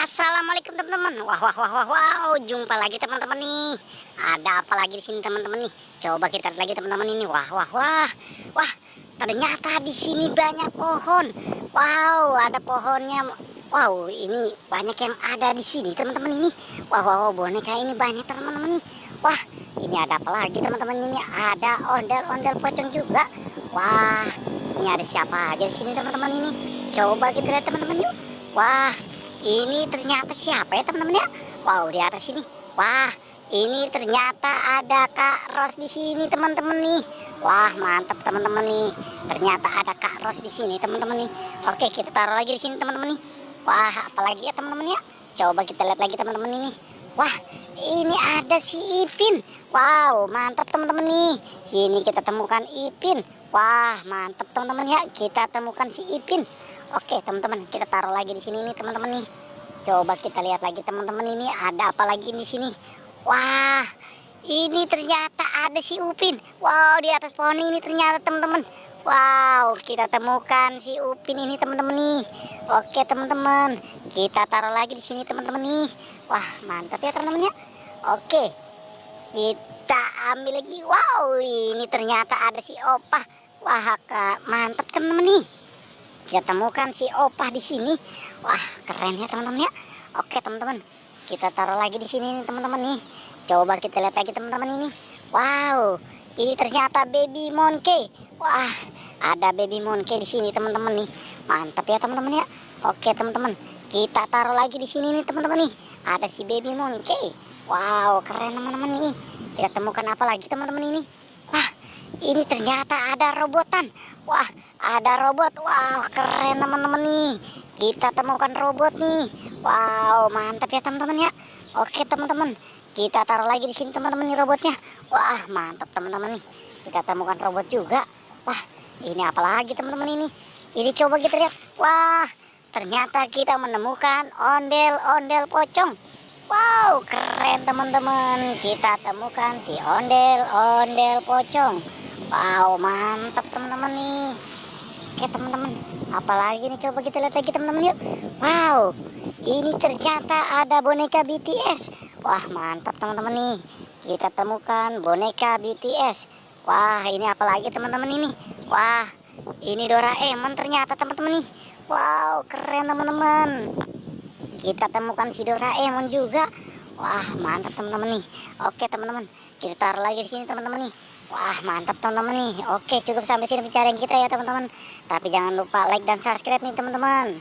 Assalamualaikum teman-teman. Wow, jumpa lagi teman-teman nih. Ada apa lagi di sini teman-teman nih? Coba kita lihat lagi teman-teman ini. Wah, ternyata di sini banyak pohon. Wow, ada pohonnya. Wow, ini banyak yang ada di sini teman-teman ini. Wow, boneka ini banyak teman-teman nih. Wah, ini ada apa lagi teman-teman ini? Ada ondel-ondel pocong juga. Wah, ini ada siapa aja di sini teman-teman ini? Coba kita lihat teman-teman yuk. Wah, ini ternyata siapa ya teman-teman ya? Wow, di atas sini. Wah, ini ternyata ada Kak Ros di sini teman-teman nih. Wah, mantap teman-teman nih. Ternyata ada Kak Ros di sini teman-teman nih. Oke, kita taruh lagi di sini teman-teman nih. Wah, apalagi ya teman-teman ya? Coba kita lihat lagi teman-teman ini. Wah, ini ada si Ipin. Wow, mantap teman-teman nih. Sini kita temukan Ipin. Wah, mantap teman-teman ya. Kita temukan si Ipin. Oke teman-teman, kita taruh lagi di sini nih teman-teman nih. Coba kita lihat lagi teman-teman ini ada apa lagi di sini. Wah, ini ternyata ada si Upin. Wow, di atas pohon ini ternyata teman-teman. Wow, kita temukan si Upin ini teman-teman nih. Oke teman-teman, kita taruh lagi di sini teman-teman nih. Wah, mantap ya teman-teman ya. Oke, kita ambil lagi. Wow, ini ternyata ada si Opah. Wah, mantap teman-teman nih. Kita temukan si Opah di sini. Wah, keren ya teman-teman ya. Oke teman-teman, kita taruh lagi di sini nih teman-teman nih. Coba kita lihat lagi teman-teman ini. Wow, ini ternyata baby monkey. Wah, ada baby monkey di sini teman-teman nih. Mantap ya teman-teman ya. Oke teman-teman, kita taruh lagi di sini nih teman-teman nih. Ada si baby monkey. Wow, keren teman-teman ini. Kita temukan apa lagi teman-teman ini? Wah, ini ternyata ada robotan. Wah, ada robot. Wow, keren teman-teman nih. Kita temukan robot nih. Wow, mantap ya teman-teman ya. Oke teman-teman, kita taruh lagi di sini teman-teman nih robotnya. Wah, mantap teman-teman nih. Kita temukan robot juga. Wah, ini apa lagi teman-teman ini? Ini coba kita lihat. Wah, ternyata kita menemukan ondel-ondel pocong. Wow, keren teman-teman. Kita temukan si ondel-ondel pocong. Wow, mantap teman-teman nih. Oke teman-teman, apalagi nih coba kita lihat lagi teman-teman yuk. Wow, ini ternyata ada boneka BTS. Wah, mantap teman-teman nih. Kita temukan boneka BTS. Wah, ini apalagi teman-teman ini? Wah, ini Doraemon ternyata teman-teman nih. Wow, keren teman-teman. Kita temukan si Doraemon juga. Wah, mantap teman-teman nih. Oke teman-teman, kita taruh lagi di sini teman-teman nih. Wah, mantap teman-teman nih. Oke, cukup sampai sini pencarian kita ya teman-teman. Tapi jangan lupa like dan subscribe nih teman-teman.